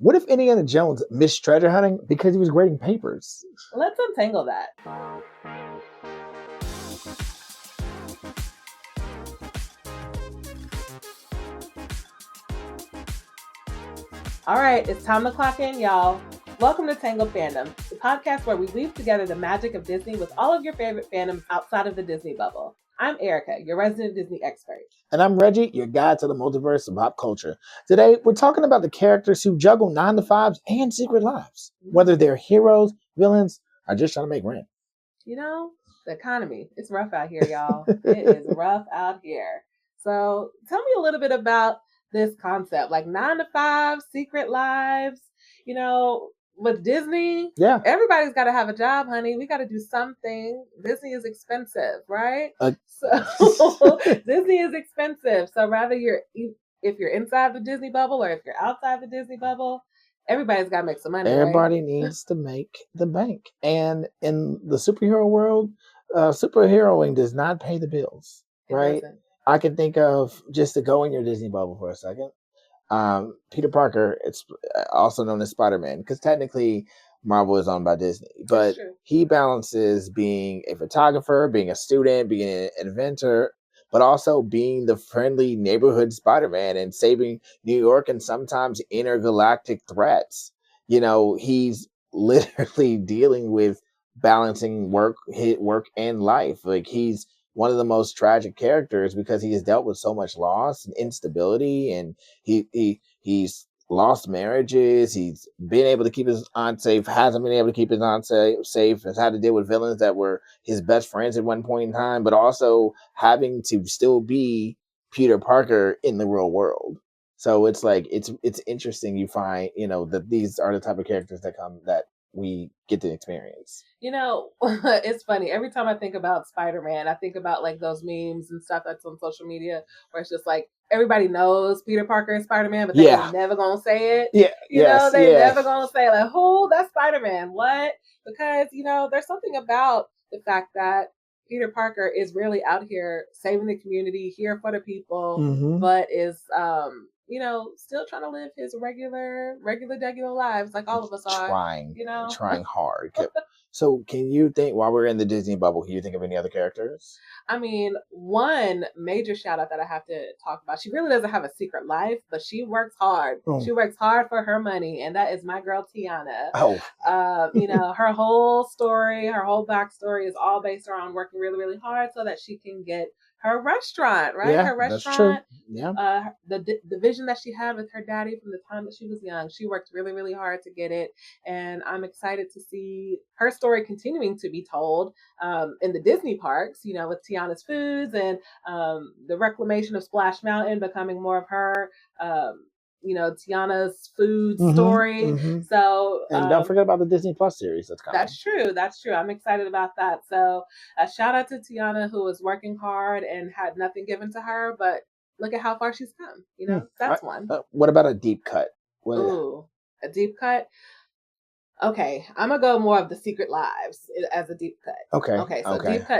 What if Indiana Jones missed treasure hunting because he was grading papers? Let's untangle that. All right, it's time to clock in, y'all. Welcome to Tangled Fandom, the podcast where we weave together the magic of Disney with all of your favorite fandoms outside of the Disney bubble. I'm Erica, your resident Disney expert. And I'm Reggie, your guide to the multiverse of pop culture. Today, we're talking about the characters who juggle 9 to 5s and secret lives, whether they're heroes, villains, or just trying to make rent. You know, the economy, it's rough out here, y'all. It is rough out here. So tell me a little bit about this concept, like 9 to 5, secret lives, with Disney, Yeah. Everybody's got to have a job, honey. We got to do something. Disney is expensive, right? So Disney is expensive. So rather if you're inside the Disney bubble or if you're outside the Disney bubble, everybody's got to make some money. Everybody right? needs to make the bank. And in the superhero world, superheroing does not pay the bills, right? Doesn't. I can think of, just to go in your Disney bubble for a second, Peter Parker, it's also known as Spider-Man, because technically Marvel is owned by Disney, but he balances being a photographer, being a student, being an inventor, but also being the friendly neighborhood Spider-Man and saving New York and sometimes intergalactic threats. He's literally dealing with balancing work and life. Like, he's one of the most tragic characters because he has dealt with so much loss and instability, and he's lost marriages. He's been able to keep his aunt safe, hasn't been able to keep his aunt safe, has had to deal with villains that were his best friends at one point in time, but also having to still be Peter Parker in the real world. So it's like, it's interesting. You find, that these are the type of characters that we get to experience. It's funny. Every time I think about Spider-Man, I think about like those memes and stuff that's on social media where it's just like everybody knows Peter Parker is Spider-Man, but they're never gonna say it. They're never gonna say like, "Oh, that's Spider-Man." What? Because there's something about the fact that Peter Parker is really out here saving the community, here for the people, but is still trying to live his regular lives like all of us are. Trying hard. So can you think, while we're in the Disney bubble, can you think of any other characters? I mean, one major shout out that I have to talk about, she really doesn't have a secret life, but she works hard. She works hard for her money, and that is my girl Tiana. Her whole story, her whole backstory is all based around working really, really hard so that she can get her restaurant, right? Yeah, her restaurant. That's true. Yeah. The vision that she had with her daddy from the time that she was young, she worked really, really hard to get it. And I'm excited to see her story continuing to be told in the Disney parks, with Tiana's Foods and the reclamation of Splash Mountain becoming more of her, Tiana's food story. So, and don't forget about the Disney Plus series that's coming. That's true. I'm excited about that. So a shout out to Tiana, who is working hard and had nothing given to her, but look at how far she's come. That's one. What about a deep cut? Ooh, a deep cut. Okay, I'm gonna go more of the secret lives as a deep cut. Okay. So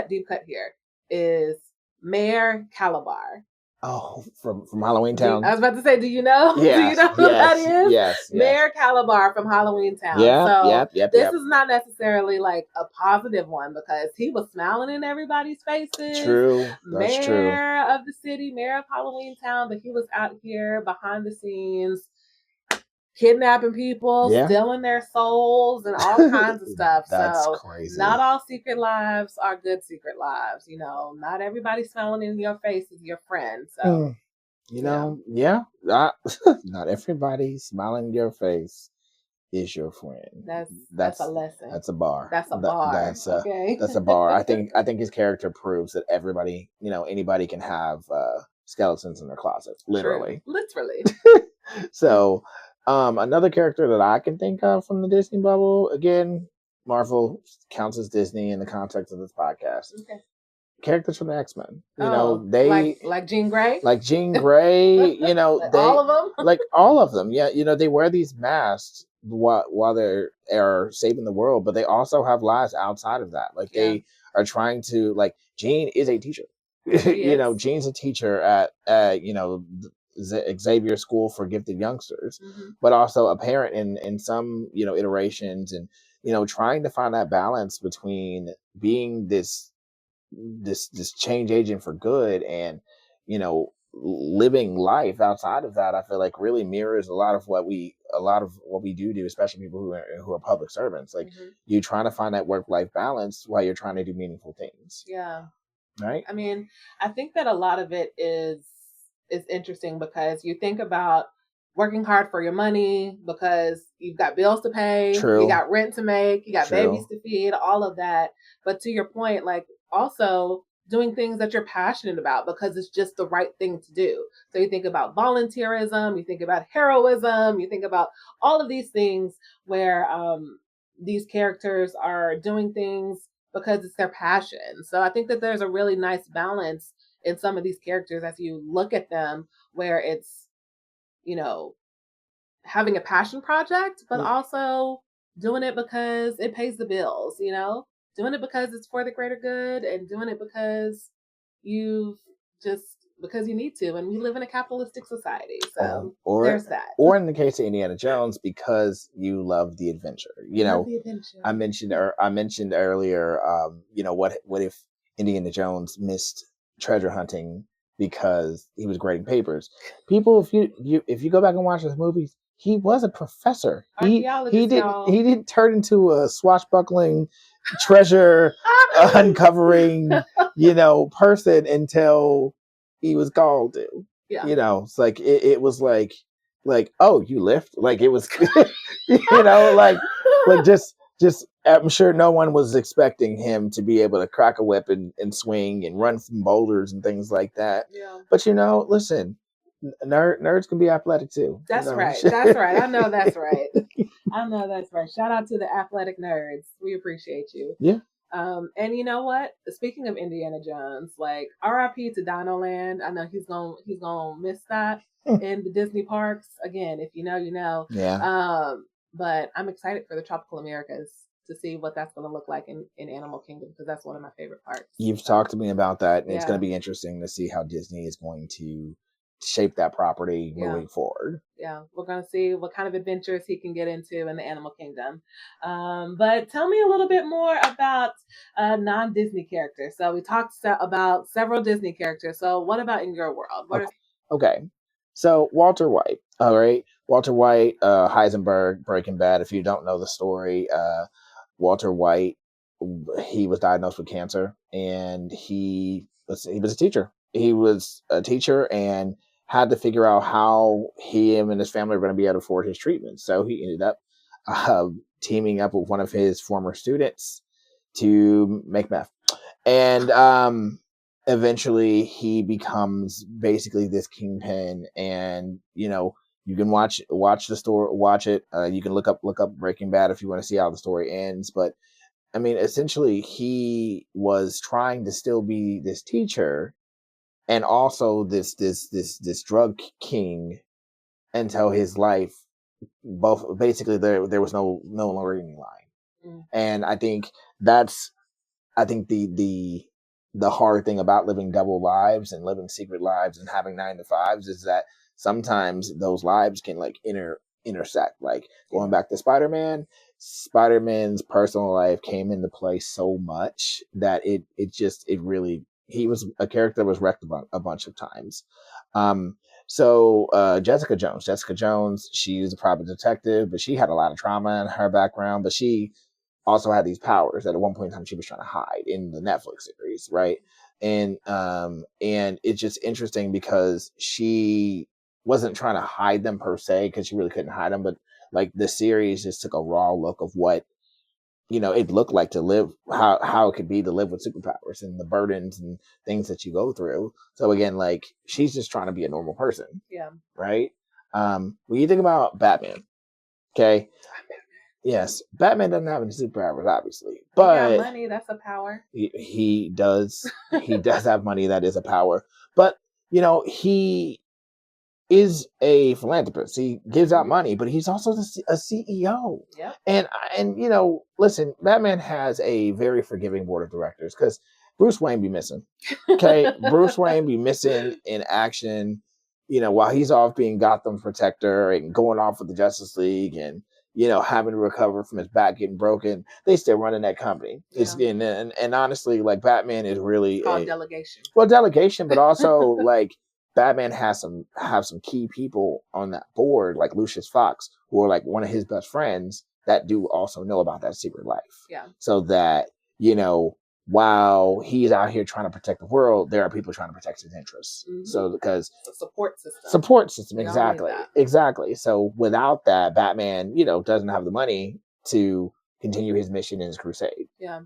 deep cut here is Mayor Calabar. Oh, from Halloween Town. I was about to say, do you know? Yes, do you know who that is? Yes. Mayor Calabar from Halloween Town. This is not necessarily like a positive one because he was smiling in everybody's faces. True. That's true. Mayor of the city, mayor of Halloween Town, but he was out here behind the scenes kidnapping people, stealing their souls, and all kinds of stuff. That's so crazy. Not all secret lives are good secret lives. Not everybody smiling in your face is your friend. So, not everybody smiling in your face is your friend. That's a lesson. That's a bar. That's a bar. That's a bar. I think his character proves that everybody, anybody can have skeletons in their closet. Literally. True. Literally. So. Another character that I can think of from the Disney bubble, again, Marvel counts as Disney in the context of this podcast. Okay. Characters from the X-Men. They like Jean Grey? Like Jean Grey, all of them? Like all of them. Yeah, they wear these masks while they're saving the world, but they also have lives outside of that. Like they are trying to, like, Jean is a teacher. Jean's a teacher at Xavier School for Gifted Youngsters, but also a parent in some iterations, and trying to find that balance between being this change agent for good and living life outside of that. I feel like really mirrors a lot of what we do, especially people who are public servants. Like you trying to find that work-life balance while you're trying to do meaningful things. Yeah. Right. I mean, I think that a lot of it is interesting because you think about working hard for your money because you've got bills to pay, you got rent to make, you got babies to feed, all of that. But to your point, like also doing things that you're passionate about because it's just the right thing to do. So you think about volunteerism, you think about heroism, you think about all of these things where these characters are doing things because it's their passion. So I think that there's a really nice balance in some of these characters as you look at them where it's, having a passion project, but also doing it because it pays the bills, doing it because it's for the greater good and doing it because because you need to. And we live in a capitalistic society. So there's that. Or in the case of Indiana Jones, because you love the adventure. Love the adventure. I mentioned earlier, what if Indiana Jones missed treasure hunting because he was grading papers? People, if you go back and watch those movies, he was a professor. He didn't turn into a swashbuckling treasure uncovering person until he was called to. Yeah. It's like it was like oh, you lift, like it was like just I'm sure no one was expecting him to be able to crack a whip and swing and run from boulders and things like that. Yeah. But listen, nerds can be athletic too. That's right. That's right. I know that's right. I know that's right. Shout out to the athletic nerds. We appreciate you. Yeah. And you know what? Speaking of Indiana Jones, like R.I.P. to Dino Land. I know he's gonna miss that in the Disney parks. Again, if you know, you know. Yeah. But I'm excited for the Tropical Americas to see what that's going to look like in Animal Kingdom because that's one of my favorite parts. You've talked to me about that, and it's going to be interesting to see how Disney is going to shape that property moving forward. Yeah, we're going to see what kind of adventures he can get into in the Animal Kingdom. But tell me a little bit more about non-Disney characters. So we talked about several Disney characters. So what about in your world? Okay. So Walter White. All right. Walter White, Heisenberg, Breaking Bad. If you don't know the story, Walter White, he was diagnosed with cancer, and he was a teacher. He was a teacher and had to figure out how him and his family were going to be able to afford his treatment. So he ended up teaming up with one of his former students to make meth. And eventually he becomes basically this kingpin, and you can watch the story, watch it. You can look up Breaking Bad if you want to see how the story ends. But I mean, essentially, he was trying to still be this teacher and also this drug king until his life both basically there was no longer any line. And I think that's the hard thing about living double lives and living secret lives and having 9 to 5s is that sometimes those lives can like intersect. Like going back to Spider-Man's personal life came into play so much that it really, he was a character that was wrecked a bunch of times. So Jessica Jones, she was a private detective, but she had a lot of trauma in her background, but she also had these powers that at one point in time she was trying to hide in the Netflix series, right? And it's just interesting because she wasn't trying to hide them per se because she really couldn't hide them, but like the series just took a raw look of what it looked like to live, how it could be to live with superpowers and the burdens and things that you go through. So again, like she's just trying to be a normal person. Yeah. Right. When you think about Batman, okay. Yes, Batman doesn't have any superpowers, obviously, but he got money. That's a power. He does. He does have money. That is a power. But he is a philanthropist. He gives out money, but he's also a CEO. Yeah. And listen, Batman has a very forgiving board of directors because Bruce Wayne be missing. Okay, Bruce Wayne be missing in action. while he's off being Gotham's protector and going off with the Justice League and, having to recover from his back getting broken, they still running that company. It's and honestly, like Batman is really delegation. Well, delegation, but also like Batman have some key people on that board, like Lucius Fox, who are like one of his best friends that do also know about that secret life. Yeah. So that, while he's out here trying to protect the world, there are people trying to protect his interests. Mm-hmm. So because it's a support system, exactly. So without that, Batman, doesn't have the money to continue his mission in his crusade. Yeah.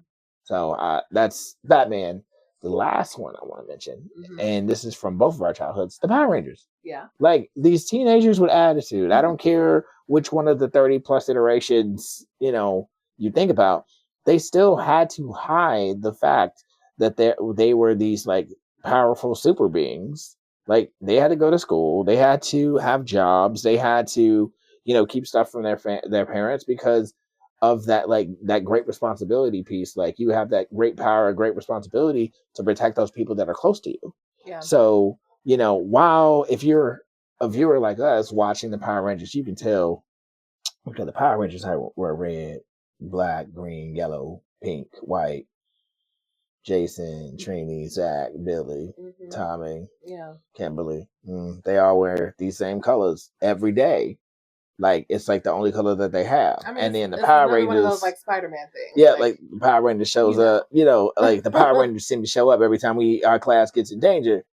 So that's Batman. The last one I want to mention, and this is from both of our childhoods, the Power Rangers. Yeah. Like these teenagers with attitude. I don't care which one of the 30 plus iterations, you think about, they still had to hide the fact that they were these like powerful super beings. Like they had to go to school, they had to have jobs, they had to, keep stuff from their parents because of that, like that great responsibility piece. Like you have that great power, great responsibility to protect those people that are close to you. Yeah. So, while if you're a viewer like us watching the Power Rangers, you can tell, okay, the Power Rangers were red, black, green, yellow, pink, white. Jason, Trini, Zach, Billy, Tommy, Kimberly. They all wear these same colors every day. Like it's like the only color that they have. I mean, and then the Power Rangers, one of those like Spider-Man things. Yeah, like the Power Rangers shows up. Like the Power Rangers seem to show up every time our class gets in danger.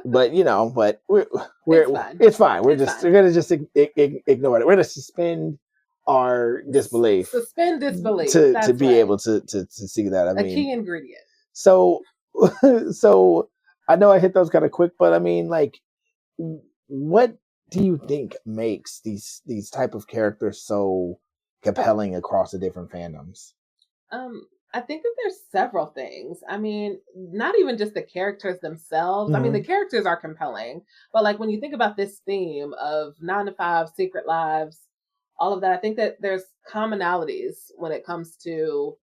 But it's fine. We're gonna just ignore it. We're gonna suspend our disbelief. To be able to see that. I mean, a key ingredient. So I know I hit those kind of quick, but I mean, like, what do you think makes these type of characters so compelling across the different fandoms? I think that there's several things. I mean, not even just the characters themselves. I mean, the characters are compelling, but like when you think about this theme of 9 to 5, secret lives, all of that, I think that there's commonalities when it comes to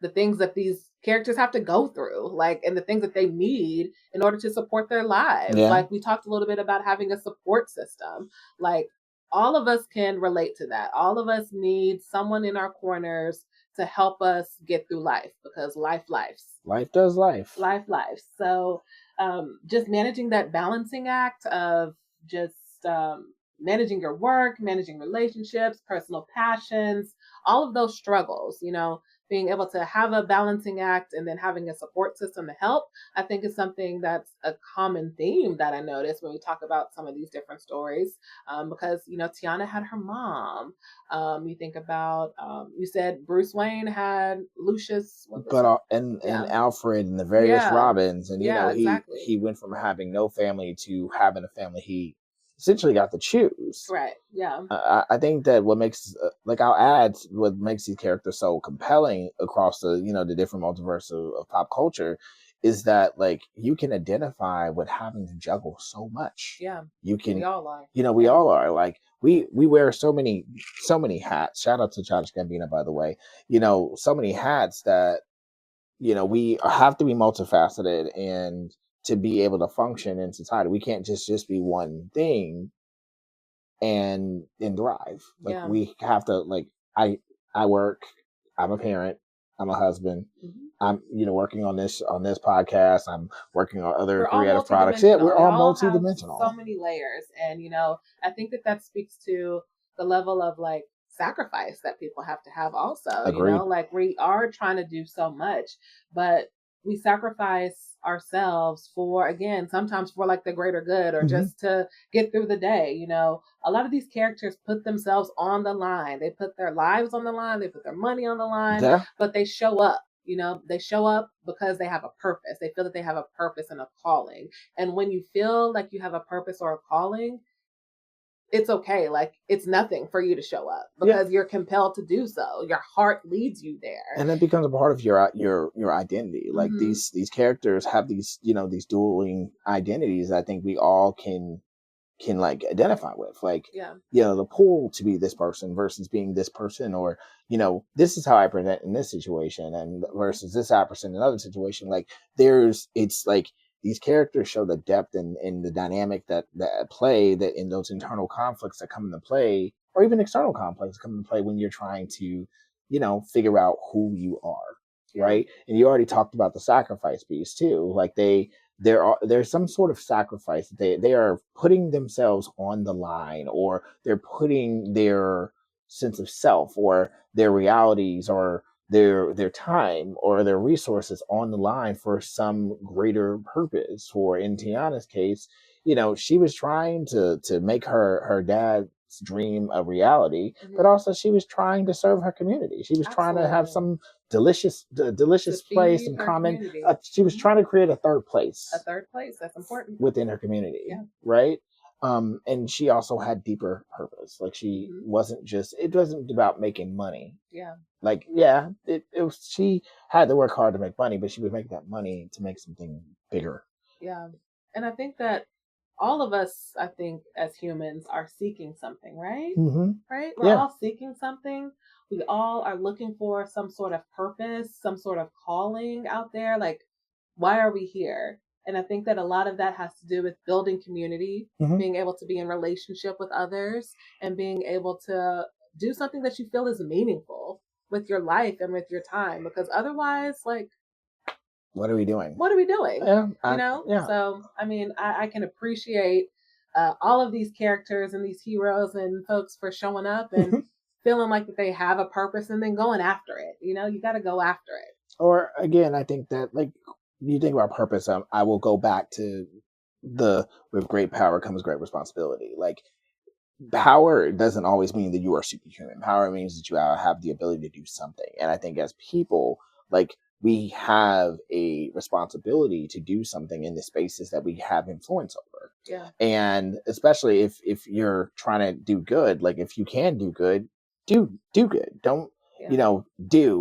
the things that these characters have to go through, like, and the things that they need in order to support their lives. Yeah. Like we talked a little bit about having a support system. Like all of us can relate to that. All of us need someone in our corners to help us get through life because life does life. So just managing that balancing act of just managing your work, managing relationships, personal passions, all of those struggles, being able to have a balancing act and then having a support system to help, I think is something that's a common theme that I noticed when we talk about some of these different stories. Because, Tiana had her mom. You think about, you said Bruce Wayne had Lucius. And Alfred and the various Robins. And, exactly. he went from having no family to having a family he essentially got to choose. Right. Yeah. I think that what makes what makes these characters so compelling across the different multiverse of pop culture is that like you can identify with having to juggle so much. Yeah. You can. We all are. We all are. Like we wear so many hats. Shout out to Childish Gambino, by the way. So many hats that we have to be multifaceted and to be able to function in society. We can't just be one thing and thrive. Like we have to, like, I work, I'm a parent, I'm a husband, I'm working on this podcast, I'm working on other creative products. Yeah, we're all multidimensional. So many layers. And I think that speaks to the level of like sacrifice that people have to have also. Agreed. Like we are trying to do so much, but we sacrifice ourselves for, again, sometimes for like the greater good or just to get through the day. A lot of these characters put themselves on the line. They put their lives on the line. They put their money on the line, but they show up. They show up because they have a purpose. They feel that they have a purpose and a calling. And when you feel like you have a purpose or a calling, it's okay. Like it's nothing for you to show up because you're compelled to do so. Your heart leads you there, and it becomes a part of your identity. Like these characters have these these dueling identities. I think we all can like identify with. Like the pull to be this person versus being this person, or this is how I present in this situation, and versus this how I present in another situation. Like it's like these characters show the depth and the dynamic that play, that in those internal conflicts that come into play, or even external conflicts come into play when you're trying to, figure out who you are, right? And you already talked about the sacrifice piece too. Like there's some sort of sacrifice. They are putting themselves on the line, or they're putting their sense of self or their realities or their time or their resources on the line for some greater purpose. For in Tiana's case, she was trying to make her dad's dream a reality, but also she was trying to serve her community. She was trying to have some delicious place and common. She was trying to create a third place. A third place, that's important within her community, right? And she also had deeper purpose. Like she wasn't just, it wasn't about making money. Yeah. Like, it was, she had to work hard to make money, but she would make that money to make something bigger. Yeah. And I think that all of us, as humans are seeking something, right? Mm-hmm. Right? We're all seeking something. We all are looking for some sort of purpose, some sort of calling out there. Like, why are we here? And I think that a lot of that has to do with building community, being able to be in relationship with others, and being able to do something that you feel is meaningful with your life and with your time. Because otherwise, like, what are we doing? Yeah, So, I mean, I can appreciate all of these characters and these heroes and folks for showing up and feeling like that they have a purpose and then going after it. You got to go after it. Or again, I think that, like, you think about purpose, I will go back to with great power comes great responsibility. Like, power doesn't always mean that you are superhuman. Power means that you have the ability to do something. And I think as people, like, we have a responsibility to do something in the spaces that we have influence over. Yeah. And especially if you're trying to do good, like, if you can do good, do good. Don't,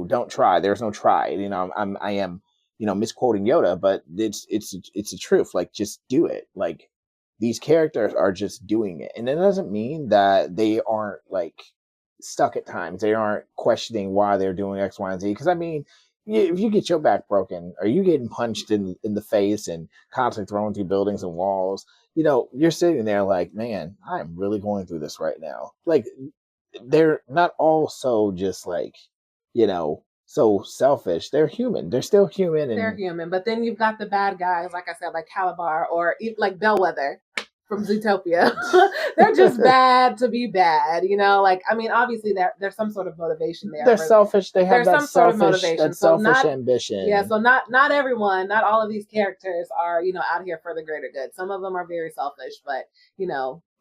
don't try. There's no try. I am misquoting Yoda, but it's the truth. Like, just do it. Like, these characters are just doing it. And it doesn't mean that they aren't, like, stuck at times. They aren't questioning why they're doing X, Y, and Z. Because, I mean, if you get your back broken, or you getting punched in the face and constantly thrown through buildings and walls, you're sitting there like, man, I'm really going through this right now. Like, they're not all so just like, so selfish. They're human. They're still human. They're human. But then you've got the bad guys, like I said, like Calabar or like Bellwether from Zootopia. They're just bad to be bad, Like, I mean, obviously there's some sort of motivation there. They're selfish. They have that selfish ambition. Yeah, so not everyone, not all of these characters are, out here for the greater good. Some of them are very selfish, but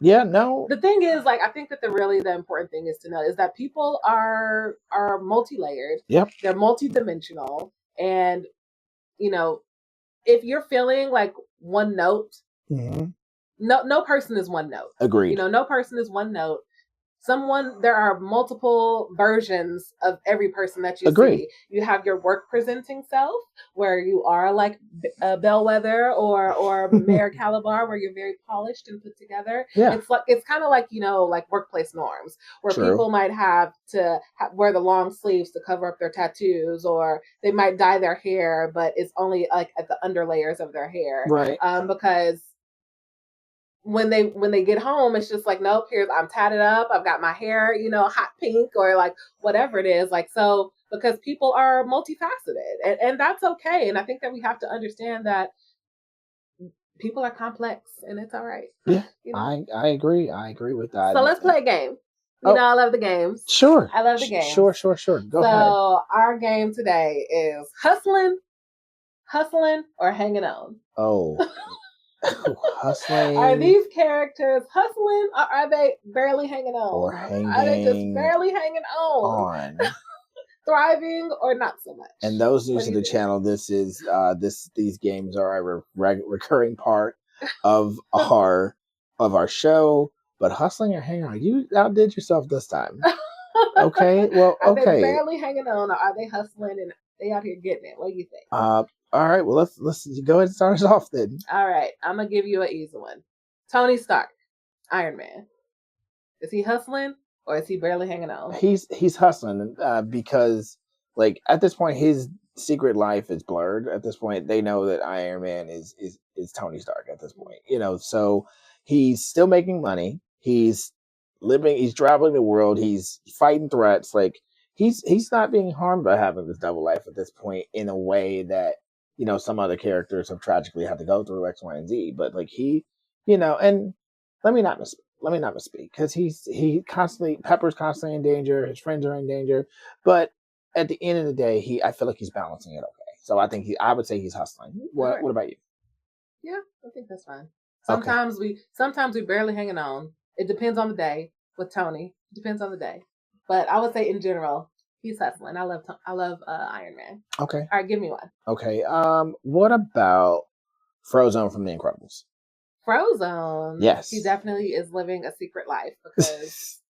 yeah, no. The thing is, like, I think that the important thing is to know is that people are multi-layered. Yep. They're multi-dimensional, and if you're feeling like one note. Mm-hmm. No person is one note. Agreed. No person is one note. There are multiple versions of every person that you see. You have your work presenting self, where you are like Bellwether or Mayor Calabar, where you're very polished and put together. Yeah. It's kind of like, like workplace norms, where people might have to wear the long sleeves to cover up their tattoos, or they might dye their hair, but it's only like at the underlayers of their hair. Right. Because when they get home, it's just like, nope, I'm tatted up, I've got my hair, hot pink, or like whatever it is. Like, so, because people are multifaceted, and that's okay. And I think that we have to understand that people are complex, and it's all right. Yeah, I agree. I agree with that. So let's play a game. I love the games. Sure. I love the games. Sure. Go ahead. So our game today is hustling, or hanging on. Oh. Hustling. Are these characters hustling, or are they barely hanging on? Or hanging? Are they just barely hanging on? Thriving, or not so much? And those new to the channel, this is these games are a recurring part of our show. But hustling or hanging on, you outdid yourself this time. Okay, well, Are they barely hanging on, or are they hustling and they out here getting it? What do you think? All right, well, let's go ahead and start us off then. All right, I'm gonna give you an easy one. Tony Stark, Iron Man. Is he hustling, or is he barely hanging on? He's hustling because, like, at this point, his secret life is blurred at this point. They know that Iron Man is Tony Stark at this point. So he's still making money. He's living. He's traveling the world. He's fighting threats. Like he's not being harmed by having this double life at this point in a way that some other characters have tragically had to go through X, Y, and Z. But like and let me not misspeak because Pepper's constantly in danger. His friends are in danger, but at the end of the day, I feel like he's balancing it okay. So I would say he's hustling. What about you? Yeah, I think that's fine. Sometimes we barely hanging on. It depends on the day with Tony. It depends on the day, but I would say in general, he's hustling. I love Iron Man. Okay. All right, give me one. Okay. What about Frozone from The Incredibles? Frozone. Yes. He definitely is living a secret life because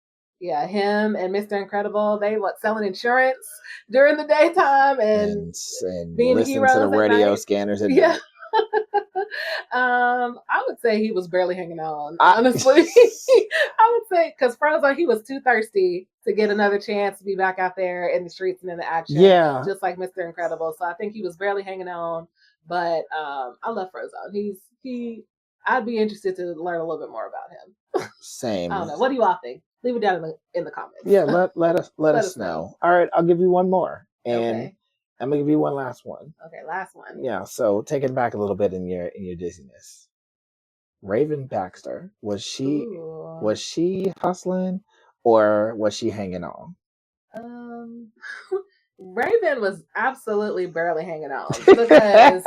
yeah, him and Mr. Incredible, they selling insurance during the daytime and being listening heroes to the radio night. scanners at night. I would say he was barely hanging on, honestly. I would say because Frozone, he was too thirsty to get another chance to be back out there in the streets and in the action. Yeah. Just like Mr. Incredible. So I think he was barely hanging on. But I love Frozone. I'd be interested to learn a little bit more about him. Same. I don't know. What do you all think? Leave it down in the comments. Yeah, let us know. All right, I'll give you one more. And okay. I'm gonna give you one last one. Okay, last one. Yeah, so take it back a little bit in your dizziness. Raven Baxter, was she hustling or was she hanging on? Raven was absolutely barely hanging on because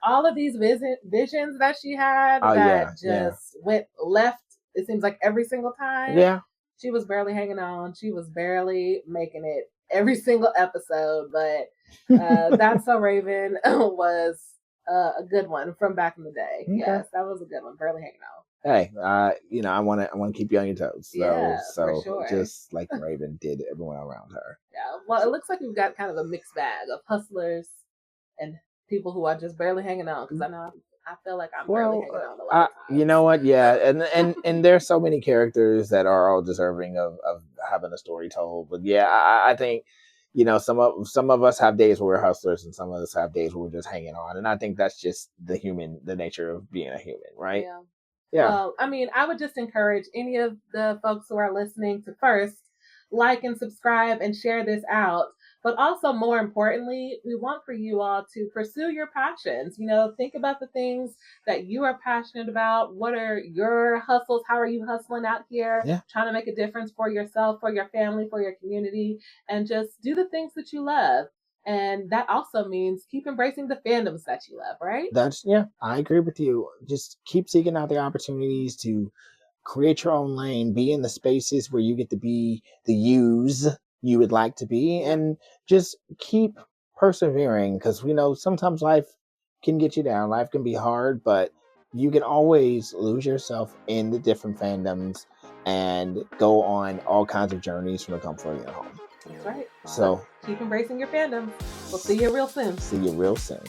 all of these visions that she had went left. It seems like every single time. Yeah. She was barely hanging on. She was barely making it every single episode. But That's So Raven was a good one from back in the day. Okay. Yes, that was a good one. Barely hanging on. Hey, I want to keep you on your toes. So, for sure. Just like Raven did everyone around her. Yeah. Well, it looks like we've got kind of a mixed bag of hustlers and people who are just barely hanging on. Because I feel like I'm barely hanging on a lot of times. You know what? Yeah, and there's so many characters that are all deserving of having a story told. But yeah, I think some of us have days where we're hustlers, and some of us have days where we're just hanging on. And I think that's just the nature of being a human, right? Yeah. Yeah. Well, I mean, I would just encourage any of the folks who are listening to first like and subscribe and share this out. But also, more importantly, we want for you all to pursue your passions. Think about the things that you are passionate about. What are your hustles? How are you hustling out here? Yeah. Trying to make a difference for yourself, for your family, for your community, and just do the things that you love. And that also means keep embracing the fandoms that you love, right? I agree with you. Just keep seeking out the opportunities to create your own lane, be in the spaces where you get to be the yous you would like to be, and just keep persevering, because we know sometimes life can get you down. Life can be hard, but you can always lose yourself in the different fandoms and go on all kinds of journeys from the comfort of your home. That's right. So keep embracing your fandoms. We'll see you real soon. See you real soon.